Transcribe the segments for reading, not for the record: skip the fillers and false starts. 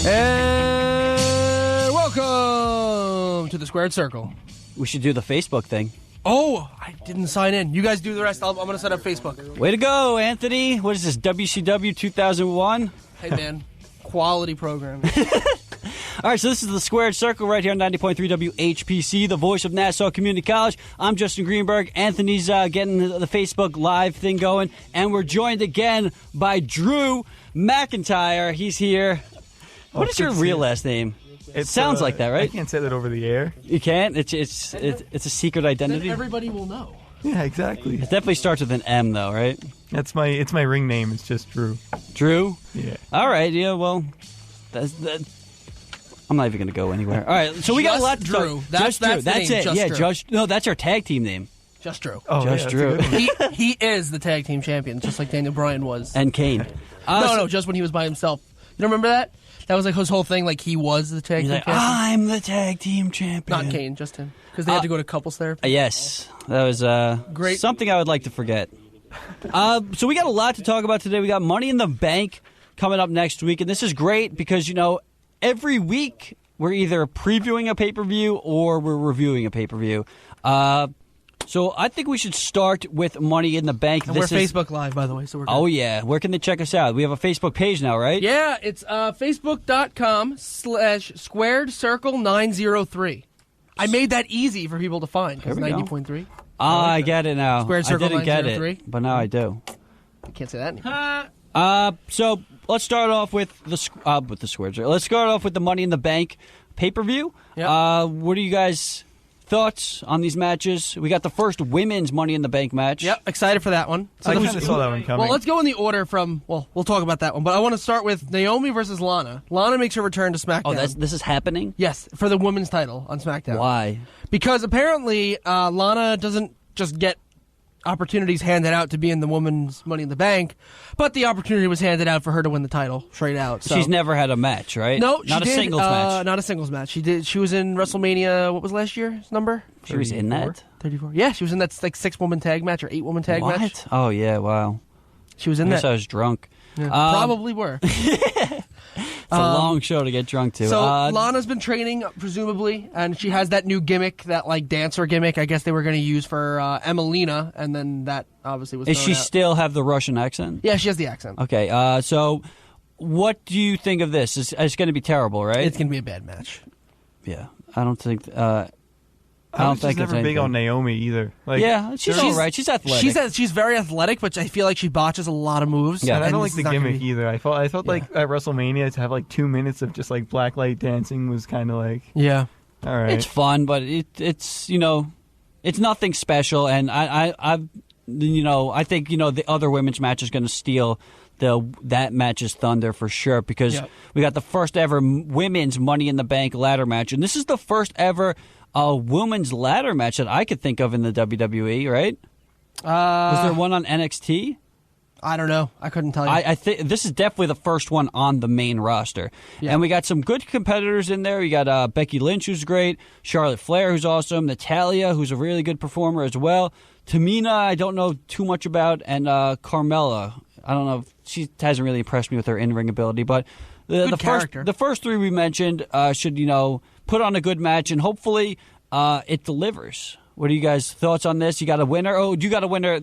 And welcome to the Squared Circle. We should do the Facebook thing. Oh, I didn't sign in. You guys do the rest. I'm going to set up Facebook. Way to go, Anthony. What is this, WCW 2001? Hey, man. Quality programming. All right, so this is the Squared Circle right here on 90.3 WHPC, the voice of Nassau Community College. I'm Justin Greenberg. Anthony's getting the Facebook Live thing going. And we're joined again by Drew McIntyre. He's here. What is your real last name? It sounds like that, right? I can't say that over the air. You can't? It's a secret identity? Then everybody will know. Yeah, exactly. It definitely starts with an M, though, right? It's my ring name. It's just Drew. Drew? Yeah. All right, yeah, well, I'm not even going to go anywhere. All right, so we got a lot to Drew. talk. That's Drew. That's name, it. Just Yeah, Drew. No, that's our tag team name. Just Drew. Oh, Just Drew. He is the tag team champion, just like Daniel Bryan was. And Kane. No, just when he was by himself. You don't remember that? That was like his whole thing, like he was the tag team champion. I'm the tag team champion. Not Kane, just him. Because they had to go to couples therapy. Yes, that was Great. Something I would like to forget. So we got a lot to talk about today. We got Money in the Bank coming up next week, and this is great because, every week we're either previewing a pay-per-view or we're reviewing a pay-per-view. So I think we should start with Money in the Bank. And we're Facebook Live, by the way, so we're good. Oh, yeah. Where can they check us out? We have a Facebook page now, right? Yeah, it's facebook.com/squaredcircle903. I made that easy for people to find because 90.3. I get it now. Squared Circle I didn't get 903. it, but now I do. I can't say that anymore. So let's start off with the Squared Circle. Let's start off with the Money in the Bank pay-per-view. Yep. What are you guys' thoughts on these matches? We got the first women's Money in the Bank match. Yep, excited for that one. I kind of saw that one coming. Well, let's go in the order from, we'll talk about that one, but I want to start with Naomi versus Lana. Lana makes her return to SmackDown. Oh, this is happening? Yes, for the women's title on SmackDown. Why? Because apparently Lana doesn't just get opportunities handed out to be in the women's Money in the Bank, but the opportunity was handed out for her to win the title straight out. So. She's never had a match, right? No, not a did, singles match. Not a singles match. She was in WrestleMania. What was last year's number? She was in that? 34. Yeah, she was in that like 6-woman tag match or 8-woman tag What? match. Oh yeah, wow. She was in I guess that. I was drunk. Yeah, probably were. It's a long show to get drunk to. So Lana's been training, presumably, and she has that new gimmick, that like dancer gimmick. I guess they were going to use for Emelina, and then that obviously was. Does she out. still have the Russian accent? Yeah, she has the accent. Okay, so what do you think of this? It's going to be terrible, right? It's going to be a bad match. Yeah, I don't think. I was just never big on Naomi either. Like, yeah, she's all right. She's athletic. She's very athletic, but I feel like she botches a lot of moves. Yeah, and I don't like this the is not gimmick gonna be- either. I felt like at WrestleMania to have like 2 minutes of just like blacklight dancing was kind of like, Yeah. all right. It's fun, but it's it's nothing special. And I think the other women's match is going to steal that match's thunder for sure, because we got the first ever women's Money in the Bank ladder match, and this is the first ever women's ladder match that I could think of in the WWE. Right? Was there one on NXT? I don't know. I couldn't tell you. I think this is definitely the first one on the main roster. Yeah. And we got some good competitors in there. We got Becky Lynch, who's great, Charlotte Flair, who's awesome, Natalya, who's a really good performer as well, Tamina, I don't know too much about, and Carmella. I don't know. She hasn't really impressed me with her in-ring ability, but the first three we mentioned should, put on a good match, and hopefully it delivers. What are you guys' thoughts on this? You got a winner? Oh, you got a winner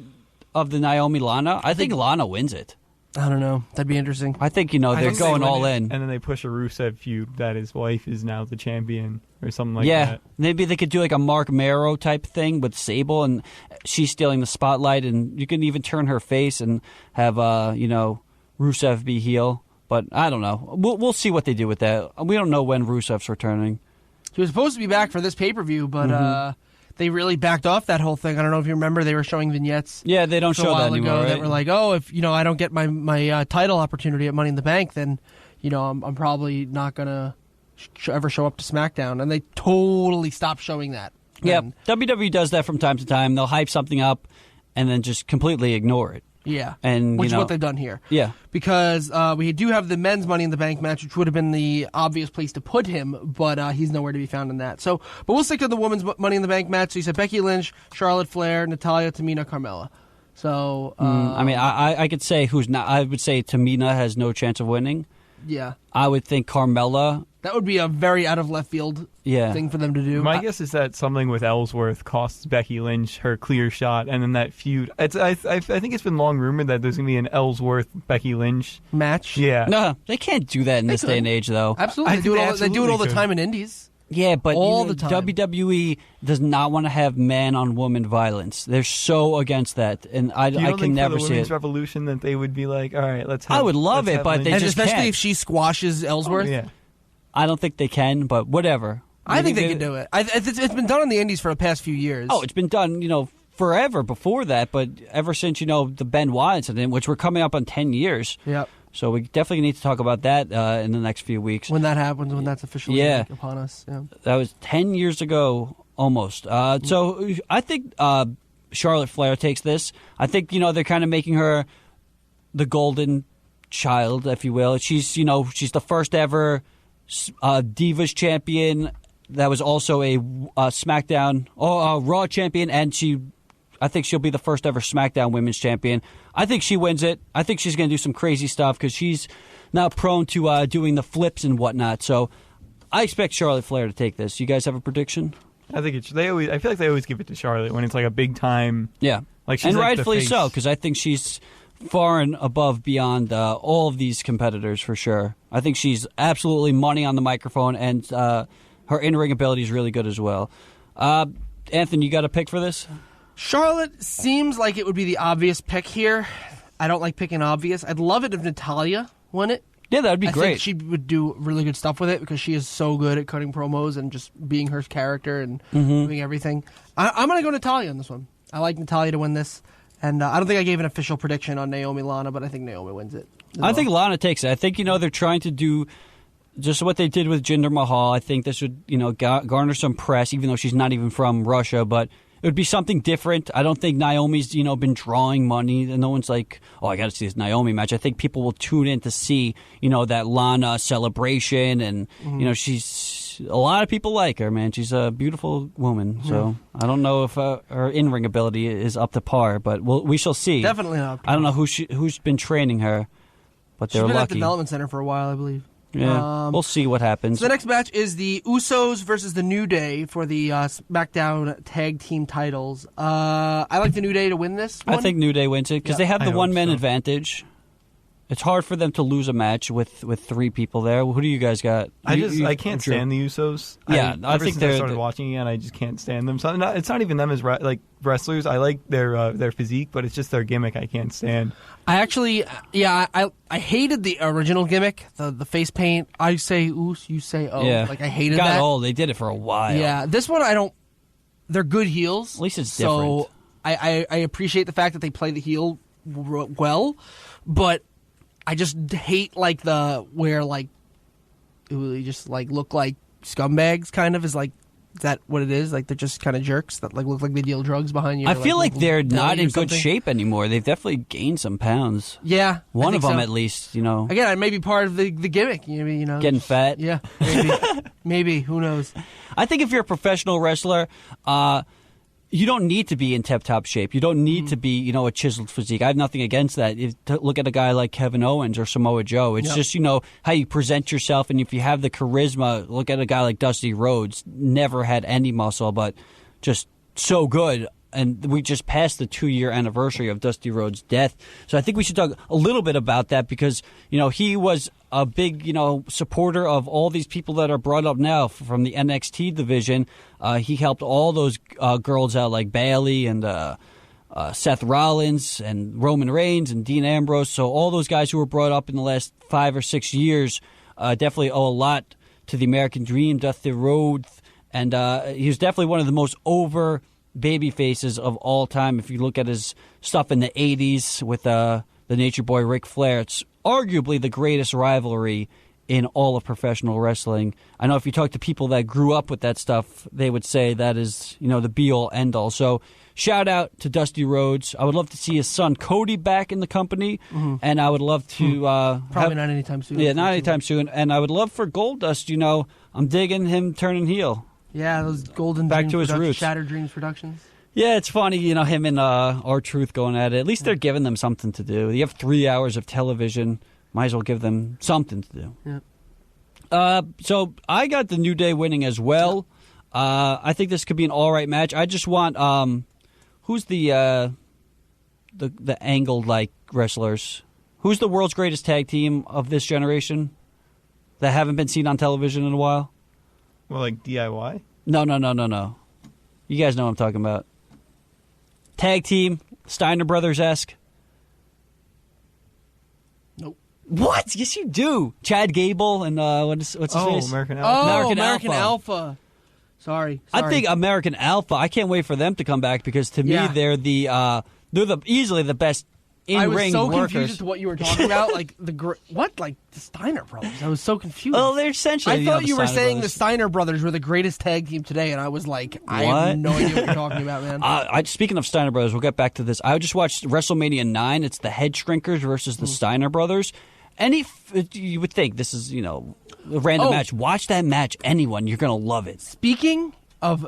of the Naomi Lana? I think Lana wins it. I don't know. That'd be interesting. I think, they're going all in. And then they push a Rusev feud that his wife is now the champion or something like that. Yeah, maybe they could do like a Mark Marrow type thing with Sable, and she's stealing the spotlight, and you can even turn her face and have, Rusev be heel. But I don't know. We'll see what they do with that. We don't know when Rusev's returning. He was supposed to be back for this pay-per-view, but they really backed off that whole thing. I don't know if you remember, they were showing vignettes. Yeah, they don't show that anymore, right? That were like, oh, if I don't get my title opportunity at Money in the Bank, then I'm probably not gonna ever show up to SmackDown. And they totally stopped showing that. Yeah, WWE does that from time to time. They'll hype something up and then just completely ignore it. Yeah, and which is what they've done here. Yeah, because we do have the men's Money in the Bank match, which would have been the obvious place to put him, but he's nowhere to be found in that. So, but we'll stick to the women's Money in the Bank match. So you said Becky Lynch, Charlotte Flair, Natalya, Tamina, Carmella. So I mean, I could say who's not. I would say Tamina has no chance of winning. yeah, I would think Carmella. that would be a very out of left field thing for them to do. My guess is that something with Ellsworth costs Becky Lynch her clear shot, and then that feud. I think it's been long rumored that there's going to be an Ellsworth Becky Lynch Match. Yeah. No, they can't do that in this day and age, though. Absolutely, I they do think it they all. They do it all the absolutely time in indies. Yeah, but All the time. WWE does not want to have man-on-woman violence. They're so against that, and I You don't can think never for the see women's it. revolution that they would be like, all right, let's have. I would love let's it, have but Lynch. they And just especially can't. if she squashes Ellsworth. Yeah. I don't think they can, but whatever. I think they can do it. It's been done in the indies for the past few years. Oh, it's been done, forever before that, but ever since, the Benoit incident, which we're coming up on 10 years. Yep. So we definitely need to talk about that in the next few weeks. When that happens, when that's officially upon us. Yeah. That was 10 years ago, almost. So I think Charlotte Flair takes this. I think, they're kind of making her the golden child, if you will. She's the first ever Divas champion that was also a SmackDown or Raw champion, and I think she'll be the first ever SmackDown Women's Champion. I think she wins it. I think she's going to do some crazy stuff because she's now prone to doing the flips and whatnot. So I expect Charlotte Flair to take this. You guys have a prediction? I think I feel like they always give it to Charlotte when it's like a big time. Yeah, Like she's and like the rightfully face. so, because I think she's far and above beyond all of these competitors for sure. I think she's absolutely money on the microphone, and her in-ring ability is really good as well. Anthony, you got a pick for this? Charlotte seems like it would be the obvious pick here. I don't like picking obvious. I'd love it if Natalya won it. Yeah, that would be I great. think she would do really good stuff with it because she is so good at cutting promos and just being her character and doing everything. I'm going to go Natalya on this one. I like Natalya to win this. And I don't think I gave an official prediction on Naomi Lana, but I think Naomi wins it. I think Lana takes it. I think, they're trying to do just what they did with Jinder Mahal. I think this would, garner some press, even though she's not even from Russia, but it would be something different. I don't think Naomi's, been drawing money. And no one's like, oh, I got to see this Naomi match. I think people will tune in to see, that Lana celebration. And, a lot of people like her, man. She's a beautiful woman. So I don't know if her in-ring ability is up to par, but we shall see. Definitely not. I don't know who's been training her, but they're She's been at lucky. the development center for a while, I believe. Yeah, we'll see what happens. So the next match is the Usos versus the New Day for the SmackDown Tag Team titles. I like the New Day to win this one. I think New Day wins it because they have I the hope one-man so. advantage. It's hard for them to lose a match with three people there. Who do you guys got? I can't stand the Usos. Yeah, I ever think since I they're started watching again, I just can't stand them. So it's not even them as wrestlers. I like their physique, but it's just their gimmick I can't stand. I actually, I hated the original gimmick, the face paint. I say Us, you say O. Yeah, Like I hated got that. old. They did it for a while. Yeah, this one I don't. They're good heels. At least it's so different. I appreciate the fact that they play the heel well, but I just hate where they just look like scumbags. Kind of is that what it is? Like they're just kind of jerks that look like they deal drugs behind you. I feel like they're not in good something. shape anime. They've definitely gained some pounds. Yeah, One I of think them so. at least. Again, I may be part of the gimmick. Getting fat. Yeah, maybe, maybe. Who knows? I think if you're a professional wrestler, you don't need to be in tip-top shape. You don't need to be, a chiseled physique. I have nothing against that. Look at a guy like Kevin Owens or Samoa Joe. It's just, how you present yourself, and if you have the charisma, look at a guy like Dusty Rhodes. Never had any muscle, but just so good. And we just passed the 2-year anniversary of Dusty Rhodes' death. So I think we should talk a little bit about that because, he was a big, supporter of all these people that are brought up now from the NXT division. He helped all those girls out like Bayley and Seth Rollins and Roman Reigns and Dean Ambrose. So all those guys who were brought up in the last 5 or 6 years definitely owe a lot to the American Dream, Dusty Rhodes. And he was definitely one of the most over baby faces of all time. If you look at his stuff in the 80s with the Nature Boy Ric Flair, it's arguably the greatest rivalry in all of professional wrestling. I know if you talk to people that grew up with that stuff, they would say that is, the be-all, end-all. So shout out to Dusty Rhodes. I would love to see his son Cody back in the company, and I would love to... Probably not anytime soon. Yeah, not anytime soon. And I would love for Goldust, I'm digging him turning heel. Yeah, those Golden Back Dreams to his Productions, roots. Shattered Dreams Productions. Yeah, it's funny, him and R-Truth going at it. At least they're giving them something to do. You have 3 hours of television. Might as well give them something to do. Yeah. So I got the New Day winning as well. I think this could be an all right match. I just want who's the angled like wrestlers? Who's the world's greatest tag team of this generation that haven't been seen on television in a while? Well, like DIY? No. You guys know what I'm talking about. Tag team, Steiner Brothers-esque. Nope. What? Yes, you do. Chad Gable and what's his face? American Alpha. American Alpha. Sorry. I think American Alpha. I can't wait for them to come back because to me they're the easily the best I was in-ring so workers. confused as to what you were talking about. Like like the Steiner brothers? I was so confused. Well, they're essentially. I thought the you were Steiner saying brothers. the Steiner brothers were the greatest tag team today, and I was like, I have no idea what you're talking about, man. Speaking of Steiner brothers, we'll get back to this. I just watched WrestleMania 9. It's the Head Shrinkers versus the Steiner brothers. You would think this is a random match. Watch that match, anyone. You're gonna love it. Speaking of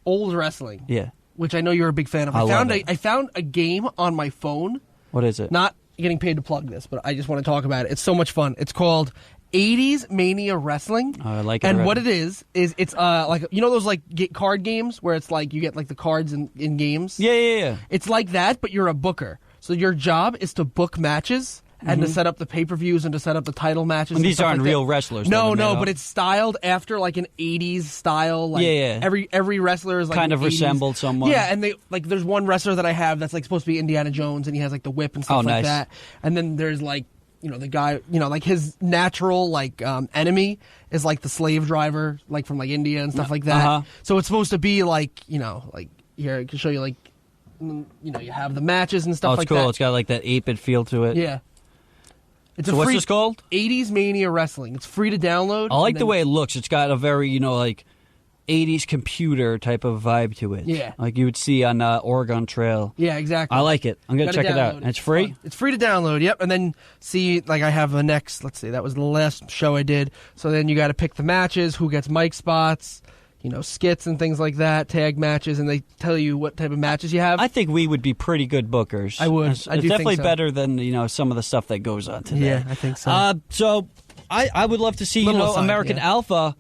old wrestling, which I know you're a big fan of, I found a game on my phone. What is it? Not getting paid to plug this, but I just want to talk about it. It's so much fun. It's called 80s Mania Wrestling. Oh, I like it. And what it is it's like those like card games where it's like you get like the cards in games. Yeah. It's like that, but you're a booker. So your job is to book matches and to set up the pay-per-views and to set up the title matches. And these stuff aren't like real that. wrestlers. No, but it's styled after like an 80s style. Like every wrestler is like kind of 80s. resembled someone. Yeah, and they like there's one wrestler that I have that's like supposed to be Indiana Jones, and he has like the whip and stuff like that. And then there's like the guy, like his natural like enemy is like the slave driver, like from like India and stuff like that. So it's supposed to be like like here I can show you like you have the matches and stuff like that. Oh, it's cool. It's got like that 8-bit feel to it. Yeah. So what's this called? 80s Mania Wrestling. It's free to download. I like the way it looks. It's got a very, like 80s computer type of vibe to it. Yeah. Like you would see on Oregon Trail. Yeah, exactly. I like it. I'm going to check it out. And it's free? Fun. It's free to download, yep. And then see, like I have the next, let's see, that was the last show I did. So then you got to pick the matches, who gets mic spots, skits and things like that, tag matches, and they tell you what type of matches you have. I think we would be pretty good bookers. I would. It's I do definitely think so. better than some of the stuff that goes on today. Yeah, I think so. So I would love to see American Alpha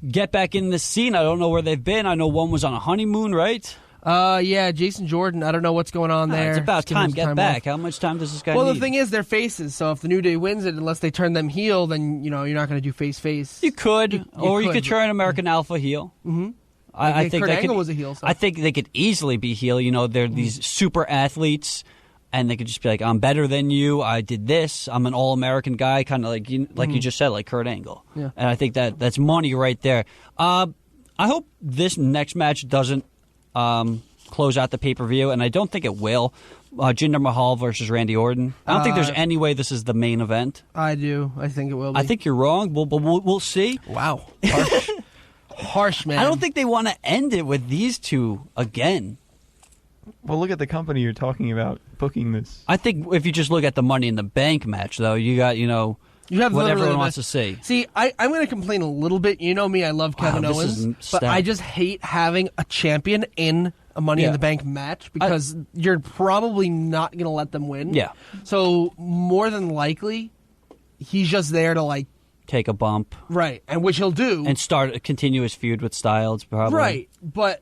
get back in this scene. I don't know where they've been. I know one was on a honeymoon, right? Yeah, Jason Jordan. I don't know what's going on there. It's about time. Get back. Off. How much time does this guy need? Well, the thing is, they're faces. So if the New Day wins it, unless they turn them heel, then you're not going to do face. You could, you could turn American Alpha heel. Mm-hmm. I think Kurt Angle was a heel. So. I think they could easily be heel. They're these super athletes, and they could just be like, "I'm better than you. I did this. I'm an all-American guy," kind of like you just said, like Kurt Angle. Yeah. And I think that's money right there. I hope this next match doesn't close out the pay-per-view, and I don't think it will. Jinder Mahal versus Randy Orton. I don't think there's any way this is the main event. I do. I think it will be. I think you're wrong. We'll see. Wow. Harsh, man. I don't think they want to end it with these two again. Well, look at the company you're talking about booking this. I think if you just look at the Money in the Bank match, though, you got, you have what everyone wants to see. See, I'm going to complain a little bit. You know me, I love Kevin Owens, but I just hate having a champion in a Money in the Bank match because you're probably not going to let them win. Yeah. So more than likely, he's just there to like take a bump, right? And which he'll do, and start a continuous feud with Styles, probably. Right, but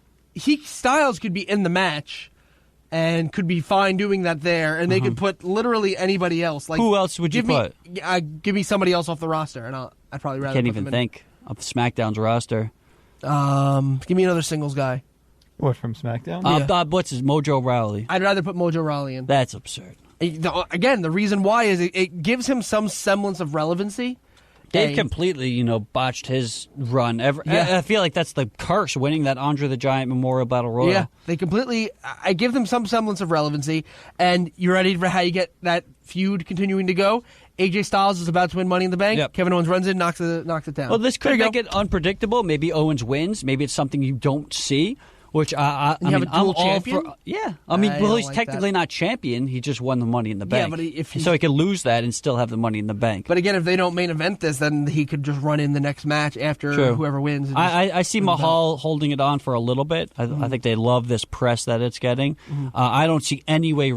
Styles could be in the match. And could be fine doing that there, and they could put literally anybody else. Like, who else would you put? Give me somebody else off the roster, and I'd probably rather. Can't even think of SmackDown's roster. Give me another singles guy. What, from SmackDown? What's his Mojo Rawley? I'd rather put Mojo Rawley in. That's absurd. Again, the reason why is it gives him some semblance of relevancy. They've completely, botched his run. I feel like that's the curse, winning that Andre the Giant Memorial Battle Royal. Yeah, they completely. I give them some semblance of relevancy, and you ready for how you get that feud continuing to go? AJ Styles is about to win Money in the Bank. Yep. Kevin Owens runs in, knocks it down. Well, this could make it unpredictable. Maybe Owens wins. Maybe it's something you don't see. Which I You have mean, a dual I'm all champion? for. Yeah, I mean, I well, don't he's like technically that. not champion. He just won the Money in the Yeah, Bank. but if so he's- he could lose that and still have the Money in the Bank. But again, if they don't main event this, then he could just run in the next match after True. whoever wins. and I see win the belt. Mahal holding it on for a little bit. I think they love this press that it's getting. I don't see any way